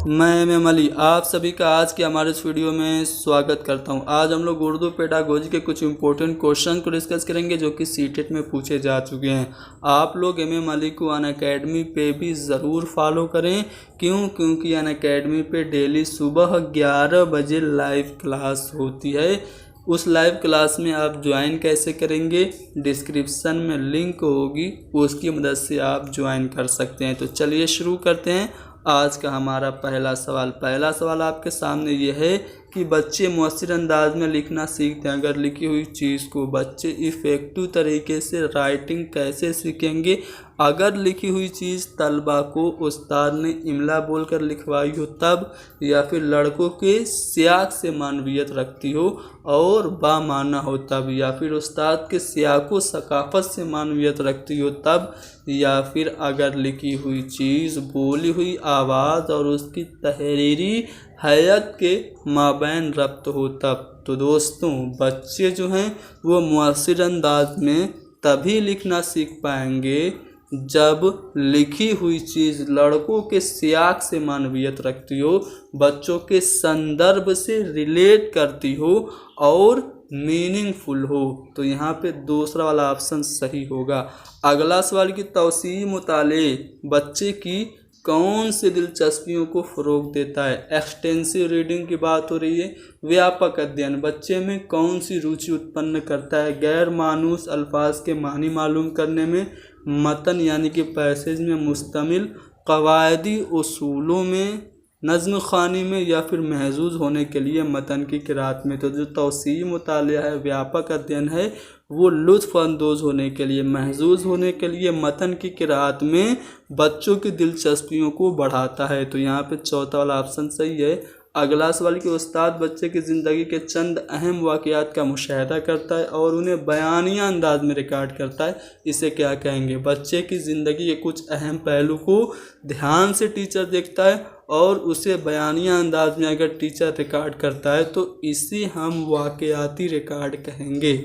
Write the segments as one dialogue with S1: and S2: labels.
S1: मैं एम अली आप सभी का आज के हमारे इस वीडियो में स्वागत करता हूं। आज हम लोग उर्दू पेडागोजी के कुछ इंपॉर्टेंट क्वेश्चन को डिस्कस करेंगे जो कि सीटेट में पूछे जा चुके हैं। आप लोग एम अली को अनअकैडमी पे भी ज़रूर फॉलो करें। क्योंकि अनअकैडमी पे डेली सुबह 11 बजे लाइव क्लास होती है। उस लाइव क्लास में आप ज्वाइन कैसे करेंगे, डिस्क्रिप्शन में लिंक होगी, उसकी मदद से आप ज्वाइन कर सकते हैं। तो चलिए शुरू करते हैं आज का हमारा पहला सवाल आपके सामने ये है कि बच्चे मुअस्सिर अंदाज में लिखना सीखते हैं। अगर लिखी हुई चीज़ को बच्चे इफ़ेक्टिव तरीके से राइटिंग कैसे सीखेंगे। अगर लिखी हुई चीज़ तलबा को उस्ताद ने इमला बोलकर लिखवाई हो तब, या फिर लड़कों के सियाक से मानवियत रखती हो और बामाना हो तब, या फिर उस्ताद के सियाक व सकाफ़त से मानवियत रखती हो तब, या फिर अगर लिखी हुई चीज़ बोली हुई आवाज़ और उसकी तहरीरी हैयत के माबैन रब्त हो तब। तो दोस्तों, बच्चे जो हैं वो मुअस्सिर अंदाज में तभी लिखना सीख पाएंगे जब लिखी हुई चीज़ लड़कों के सियाक से मानवियत रखती हो, बच्चों के संदर्भ से रिलेट करती हो और मीनिंगफुल हो। तो यहाँ पे दूसरा वाला ऑप्शन सही होगा। अगला सवाल की तौसीई मुताले बच्चे की कौन सी दिलचस्पियों को फ़रोग देता है। एक्सटेंसिव रीडिंग की बात हो रही है। व्यापक अध्ययन बच्चे में कौन सी रुचि उत्पन्न करता है। गैर मानूस अल्फाज के मानी मालूम करने में, मतन यानी कि पैसेज में मुश्तमिल कवायदी उसूलों में, नज़्म ख़ानी में, या फिर महजूज होने के लिए मतन की क़िराअत में। तो जो तौसीई मुतालिया है, व्यापक अध्ययन है, वो लुत्फ़ अंदोज़ होने के लिए, महजूज होने के लिए, मतन की क़िराअत में बच्चों की दिलचस्पियों को बढ़ाता है। तो यहाँ पे चौथा वाला ऑप्शन सही है। अगला सवाल कि उस्ताद बच्चे की ज़िंदगी के चंद अहम वाक़यात का मुशाहिदा करता है और उन्हें बयानिया अंदाज में रिकॉर्ड करता है, इसे क्या कहेंगे। बच्चे की ज़िंदगी के कुछ अहम पहलू को ध्यान से टीचर देखता है और उसे बयानिया अंदाज में अगर टीचर रिकॉर्ड करता है तो इसे हम वाक़याती रिकॉर्ड कहेंगे।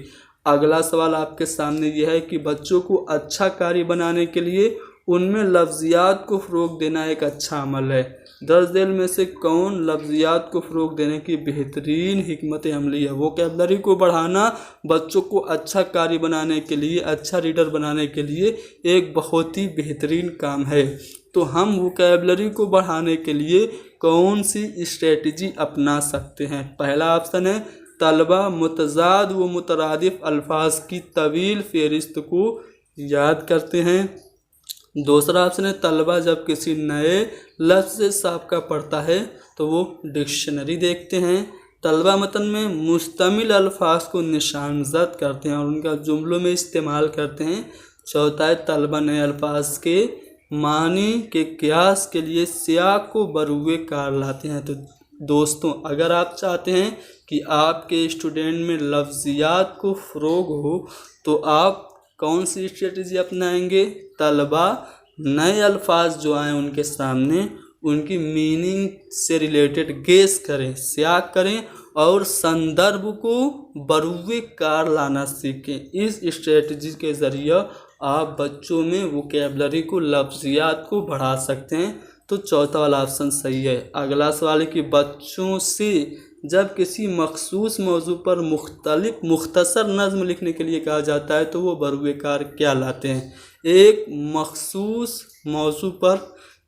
S1: अगला सवाल आपके सामने यह है कि बच्चों को अच्छा कारी बनाने के लिए उनमें लफ्ज़ियात को फ़रोग देना एक अच्छा अमल है। दर्ज झेल में से कौन लफ्ज़ियात को फ़रोग देने की बेहतरीन हिकमत अमली है। वोकैबुलरी को बढ़ाना बच्चों को अच्छा कारी बनाने के लिए, अच्छा रीडर बनाने के लिए एक बहुत ही बेहतरीन काम है। तो हम वोकैबुलरी को बढ़ाने के लिए कौन सी स्ट्रेटजी अपना सकते हैं। पहला ऑप्शन है तलबा मुतज़ाद व मुतरादिफ अल्फाज की तवील फ़हरिस्त को याद करते हैं। दूसरा ऑप्शन है तलबा जब किसी नए लफ्ज़ से साबका पढ़ता है तो वो डिक्शनरी देखते हैं। तलबा मतन में मुश्तमिल अल्फाज को निशानज़द करते हैं और उनका जुमलों में इस्तेमाल करते हैं। चौथा है तलबा नए अल्फाज के मानी के क़ियास के लिए सियाक को बरूए कार लाते हैं। तो दोस्तों, अगर आप चाहते हैं कि आपके स्टूडेंट में लफ्ज़ियात को फ़रोग हो तो आप कौन सी स्ट्रेटजी अपनाएंगे। तलबा नए अल्फाज जो आए उनके सामने उनकी मीनिंग से रिलेटेड गेस करें, सियाक करें और संदर्भ को बरूए कार लाना सीखें। इस स्ट्रेटजी के ज़रिए आप बच्चों में वोकैबुलरी को, लफ्ज़ियात को बढ़ा सकते हैं। तो चौथा वाला ऑप्शन सही है। अगला सवाल है कि बच्चों से जब किसी मखसूस मौजू पर मुख्तसर नज़्म लिखने के लिए कहा जाता है तो वो बरूए कार क्या लाते हैं। एक मखसूस मौजू पर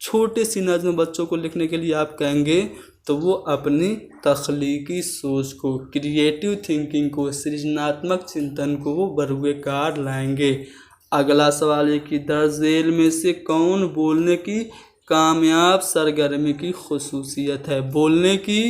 S1: छोटी सी नज़्म बच्चों को लिखने के लिए आप कहेंगे तो वो अपनी तख्लीकी सोच को, क्रिएटिव थिंकिंग को, सृजनात्मक चिंतन को वो बरूए कार लाएंगे। अगला सवाल है कि दर्ज झेल में से कौन बोलने की कामयाब सरगर्मी की खुसूसियत है। बोलने की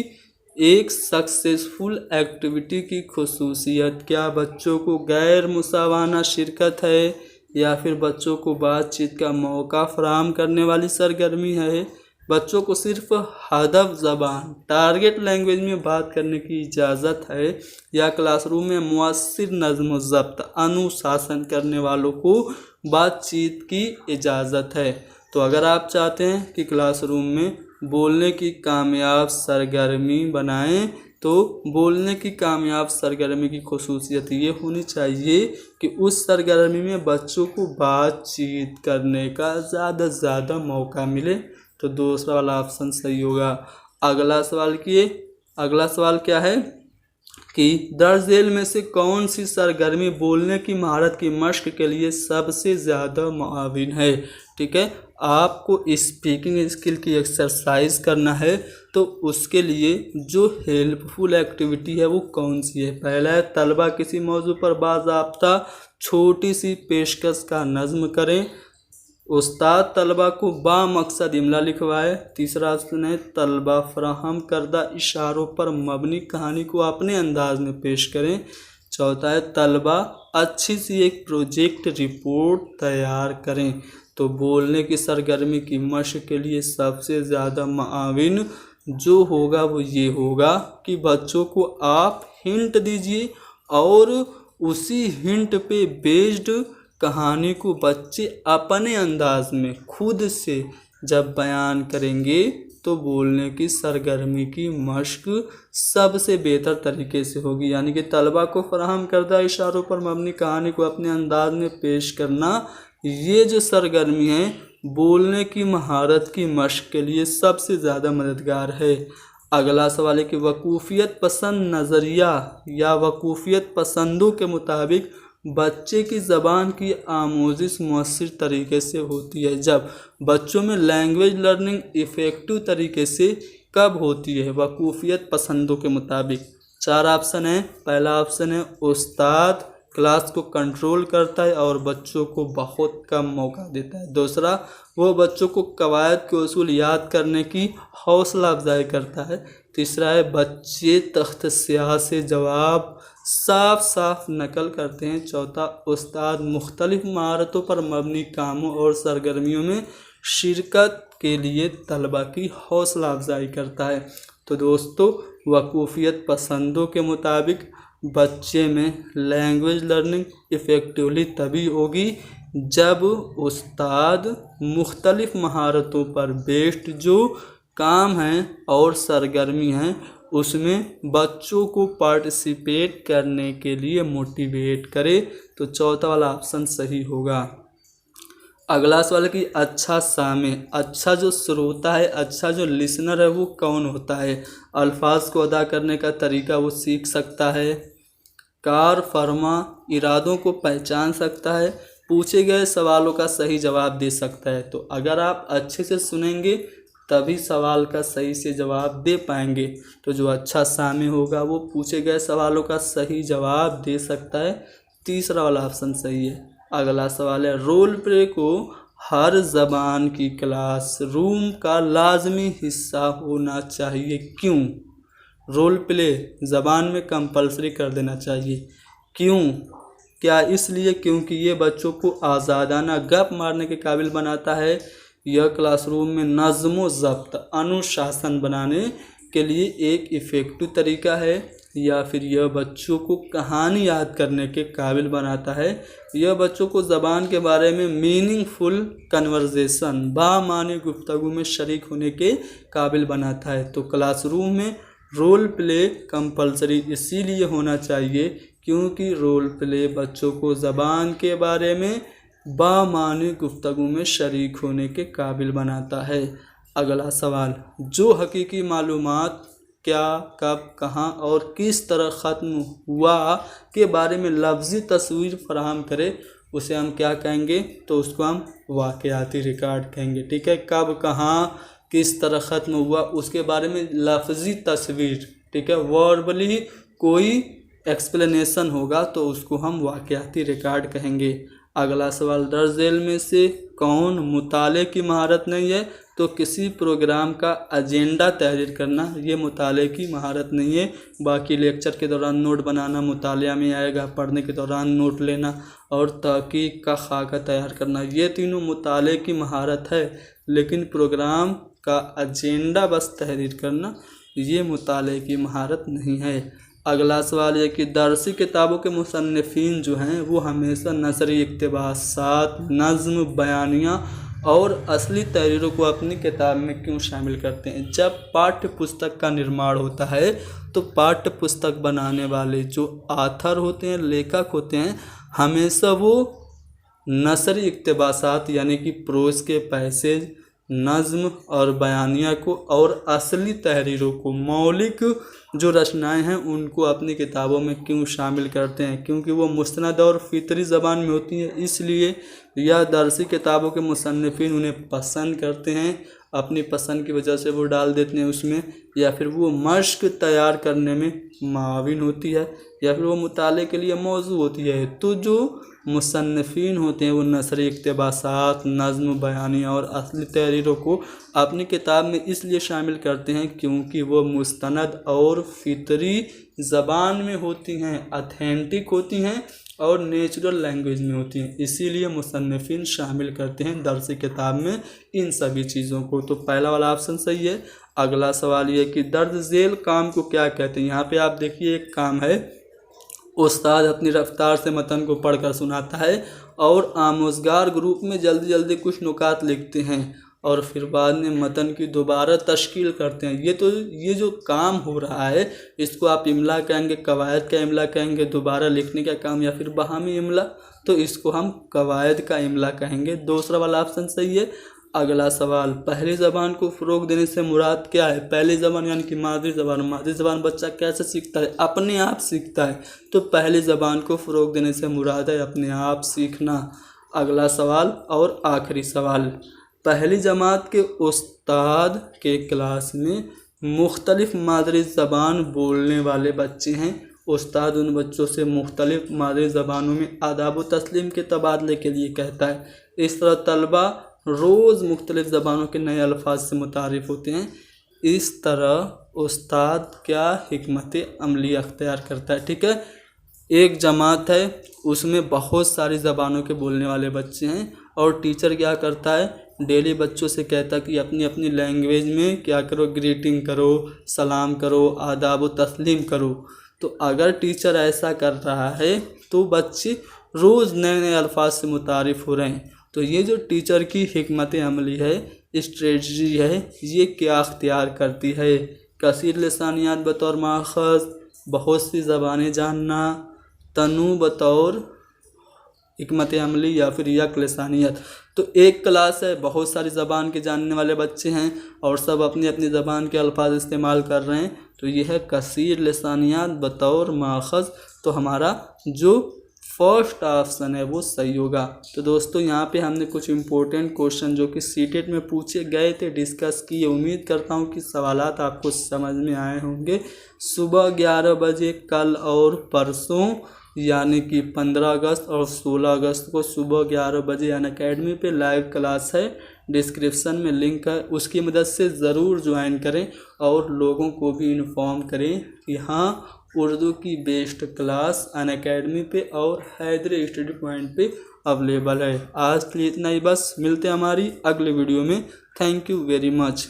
S1: एक सक्सेसफुल एक्टिविटी की खुसूसियत क्या बच्चों को गैर मुसावाना शिरकत है, या फिर बच्चों को बातचीत का मौका फराहम करने वाली सरगर्मी है। बच्चों को सिर्फ हदफ ज़बान, टारगेट लैंग्वेज में बात करने की इजाज़त है, या क्लासरूम में मुअस्सिर नज़्म ज़ब्त अनुशासन करने वालों को बातचीत की इजाज़त है। तो अगर आप चाहते हैं कि क्लासरूम में बोलने की कामयाब सरगर्मी बनाएं तो बोलने की कामयाब सरगर्मी की खुसूसियत ये होनी चाहिए कि उस सरगर्मी में बच्चों को बातचीत करने का ज़्यादा से ज़्यादा मौका मिले। तो दूसरा वाला ऑप्शन सही होगा। अगला सवाल क्या है कि दर्ज झेल में से कौन सी सरगर्मी बोलने की महारत की मश्क के लिए सबसे ज़्यादा मुआविन है। ठीक है, आपको स्पीकिंग स्किल की एक्सरसाइज करना है तो उसके लिए जो हेल्पफुल एक्टिविटी है वो कौन सी है। पहला है तलबा किसी मौजू पर बाज़ाब्ता छोटी सी पेशकश का नज़्म करें। उस्ताद तलबा को बामकसद इमला लिखवाए। तीसरा ऑप्शन है तलबा फराहम करदा इशारों पर मबनी कहानी को अपने अंदाज में पेश करें। चौथा है तलबा अच्छी सी एक प्रोजेक्ट रिपोर्ट तैयार करें। तो बोलने की सरगर्मी की मशक के लिए सबसे ज़्यादा मुआविन जो होगा वो ये होगा कि बच्चों को आप हिंट दीजिए और उसी हिंट पे बेस्ड कहानी को बच्चे अपने अंदाज में खुद से जब बयान करेंगे तो बोलने की सरगर्मी की मश्क सबसे बेहतर तरीके से होगी। यानी कि तलबा को फराहम करदा इशारों पर मबनी कहानी को अपने अंदाज में पेश करना, ये जो सरगर्मी है बोलने की महारत की मश्क के लिए सबसे ज़्यादा मददगार है। अगला सवाल है कि वकूफ़ियत पसंद नज़रिया या वकूफ़ियत पसंदों के मुताबिक बच्चे की ज़बान की आमोजिश मौसर तरीके से होती है। जब बच्चों में लैंग्वेज लर्निंग इफ़ेक्टिव तरीके से कब होती है वकूफ़ियत पसंदों के मुताबिक। 4 ऑप्शन है। पहला ऑप्शन है उस्ताद क्लास को कंट्रोल करता है और बच्चों को बहुत कम मौका देता है। दूसरा, वो बच्चों को कवायद के उसूल याद करने की हौसला अफजाई करता है। तीसरा है बच्चे तख्त स्याह से जवाब साफ साफ नकल करते हैं। चौथा, उस्ताद मुख्तलिफ महारतों पर मबनी कामों और सरगर्मियों में शिरकत के लिए तलबा की हौसला अफजाई करता है। तो दोस्तों, वकूफ़ियत पसंदों के मुताबिक बच्चे में लैंग्वेज लर्निंग इफ़ेक्टिवली तभी होगी जब उस्ताद मुख्तलिफ महारतों पर बेस्ड जो काम हैं और सरगर्मी हैं उसमें बच्चों को पार्टिसिपेट करने के लिए मोटिवेट करे। तो चौथा वाला ऑप्शन सही होगा। अगला सवाल है कि अच्छा सामे, अच्छा जो श्रोता है, अच्छा जो लिसनर है वो कौन होता है। अल्फाज को अदा करने का तरीका वो सीख सकता है, कार फरमा इरादों को पहचान सकता है, पूछे गए सवालों का सही जवाब दे सकता है। तो अगर आप अच्छे से सुनेंगे तभी सवाल का सही से जवाब दे पाएंगे। तो जो अच्छा सामे होगा वो पूछे गए सवालों का सही जवाब दे सकता है। तीसरा वाला ऑप्शन सही है। अगला सवाल है रोल प्ले को हर ज़बान की क्लास रूम का लाजमी हिस्सा होना चाहिए, क्यों। रोल प्ले ज़बान में कंपलसरी कर देना चाहिए, क्यों। क्या इसलिए क्योंकि ये बच्चों को आज़ादाना गप मारने के काबिल बनाता है, यह क्लासरूम में नज़्म व ज़ब्त अनुशासन बनाने के लिए एक इफ़ेक्टिव तरीका है, या फिर यह बच्चों को कहानी याद करने के काबिल बनाता है, यह बच्चों को ज़बान के बारे में मीनिंगफुल कन्वर्जेसन बामानी गुफ्तगू में शरीक होने के काबिल बनाता है। तो क्लासरूम में रोल प्ले कंपलसरी इसीलिए होना चाहिए क्योंकि रोल प्ले बच्चों को ज़बान के बारे में बामानी गुफ्तगू में शरीक होने के काबिल बनाता है। अगला सवाल, जो हकीकी मालूमात क्या कब कहाँ और किस तरह ख़त्म हुआ के बारे में लफ्ज़ी तस्वीर फराहम करे उसे हम क्या कहेंगे, तो उसको हम वाक़याती रिकॉर्ड कहेंगे। ठीक है, कब कहाँ किस तरह ख़त्म हुआ उसके बारे में लफ्ज़ी तस्वीर, ठीक है, वर्बली कोई एक्सप्लेनेशन होगा तो उसको हम वाक़याती रिकॉर्ड कहेंगे। अगला सवाल, दर्ज झेल में से कौन मुताले की महारत नहीं है, तो किसी प्रोग्राम का एजेंडा तहरीर करना ये मुताले की महारत नहीं है। बाकी लेक्चर के दौरान नोट बनाना मुतालिया में आएगा, पढ़ने के दौरान नोट लेना और तहकीक का खाका तैयार करना ये तीनों मुताले की महारत है, लेकिन प्रोग्राम का एजेंडा बस तहरीर करना ये मुताले की महारत नहीं है। अगला सवाल है कि दरसी किताबों के मुसन्निफ़ीन जो हैं वो हमेशा नज़री इक़्तिबासात, नज़्म, बयानिया और असली तहरीरों को अपनी किताब में क्यों शामिल करते हैं। जब पाठ्य पुस्तक का निर्माण होता है तो पाठ्य पुस्तक बनाने वाले जो आथर होते हैं, लेखक होते हैं, हमेशा वो नसरी इक़्तिबासात यानी कि प्रोज़ के पैसेज, नज़्म और बयानिया को और असली तहरीरों को, मौलिक जो रचनाएं हैं उनको अपनी किताबों में क्यों शामिल करते हैं? क्योंकि वो मुस्तनद और फितरी ज़बान में होती हैं, इसलिए यह दरसी किताबों के मुसन्निफ़ीन उन्हें पसंद करते हैं। अपनी पसंद की वजह से वो डाल देते हैं उसमें, या फिर वो मश्क तैयार करने में माविन होती है, या फिर वो मुताले के लिए मौजू होती है। तो जो मुसन्निफ़ीन होते हैं वो नसरी इक़्तिबासात, नज़्म, बयानिया और असली तहरीरों को अपनी किताब में इसलिए शामिल करते हैं क्योंकि वो मुस्तनद और फितरी ज़बान में होती हैं, ऑथेंटिक होती हैं और नेचुरल लैंग्वेज में होती हैं। इसीलिए मुसन्निफ़ीन शामिल करते हैं दरसी किताब में इन सभी चीज़ों को। तो पहला वाला ऑप्शन सही है। अगला सवाल ये कि दर्ज झेल काम को क्या कहते हैं? यहाँ पे आप देखिए एक काम है, उस्ताद अपनी रफ्तार से मतन को पढ़कर सुनाता है और आमोज़गार ग्रुप में जल्दी जल्दी कुछ नुकात लिखते हैं और फिर बाद में मतन की दोबारा तश्कील करते हैं। ये जो काम हो रहा है इसको आप इमला कहेंगे, कवायद का इमला कहेंगे, दोबारा लिखने का काम, या फिर बहामी इमला, तो इसको हम कवायद का इमला कहेंगे। दूसरा वाला ऑप्शन सही है। अगला सवाल, पहली ज़बान को फ़रोग़ देने से मुराद क्या है? पहली ज़बान यानी कि मादरी ज़बान। मादरी ज़बान बच्चा कैसे सीखता है? अपने आप सीखता है। तो पहली ज़बान को फ़रोग़ देने से मुराद है अपने आप सीखना। अगला सवाल और आखिरी सवाल, पहली जमात के उस्ताद के क्लास में मुख्तलिफ़ मादरी ज़बान बोलने वाले बच्चे हैं। उस्ताद उन बच्चों से मुख्तलिफ़ मादरी ज़बानों में आदाब व तस्लीम के तबादले के लिए कहता है। इस तरह तलबा रोज़ मुख्तलिफ़ ज़बानों के नए अल्फाज से मुतारिफ़ होते हैं। इस तरह उस्ताद क्या हिकमत अमली अख्तियार करता है। ठीक है, एक जमात है उसमें बहुत सारी ज़बानों के बोलने वाले बच्चे हैं और टीचर क्या करता है, डेली बच्चों से कहता है कि अपनी अपनी लैंग्वेज में क्या करो, ग्रीटिंग करो, सलाम करो, आदाब व तस्लीम करो। तो अगर टीचर ऐसा कर रहा है तो बच्चे रोज़ नए नए अल्फाज से मुतारिफ़ हो रहे हैं। तो ये जो टीचर की हिकमत अमली है, स्ट्रेटजी है, ये क्या अख्तियार करती है? कसीर लिसानियात बतौर माखज़, बहुत सी ज़बानें जानना, तनु बतौर हिकमत अमली, या फिर यक लिसानियत। तो एक क्लास है, बहुत सारी ज़बान के जानने वाले बच्चे हैं और सब अपनी अपनी ज़बान के अल्फाज इस्तेमाल कर रहे हैं। तो यह है कसीर लिसानियात बतौर माखज़। तो हमारा जो फर्स्ट ऑप्शन है वो सही होगा। तो दोस्तों यहाँ पे हमने कुछ इम्पोर्टेंट क्वेश्चन जो कि सीटेट में पूछे गए थे डिस्कस किए। उम्मीद करता हूँ कि सवालात आपको समझ में आए होंगे। सुबह 11 बजे कल और परसों यानी कि 15 अगस्त और 16 अगस्त को सुबह 11 बजे अनअकैडमी पे लाइव क्लास है। डिस्क्रिप्शन में लिंक है, उसकी मदद से ज़रूर ज्वाइन करें और लोगों को भी इन्फॉर्म करें कि हाँ, उर्दू की बेस्ट क्लास अनअकैडमी पे और हैदरी स्टडी पॉइंट पे अवेलेबल है। आज के लिए इतना ही बस, मिलते हैं हमारी अगले वीडियो में। Thank you very much.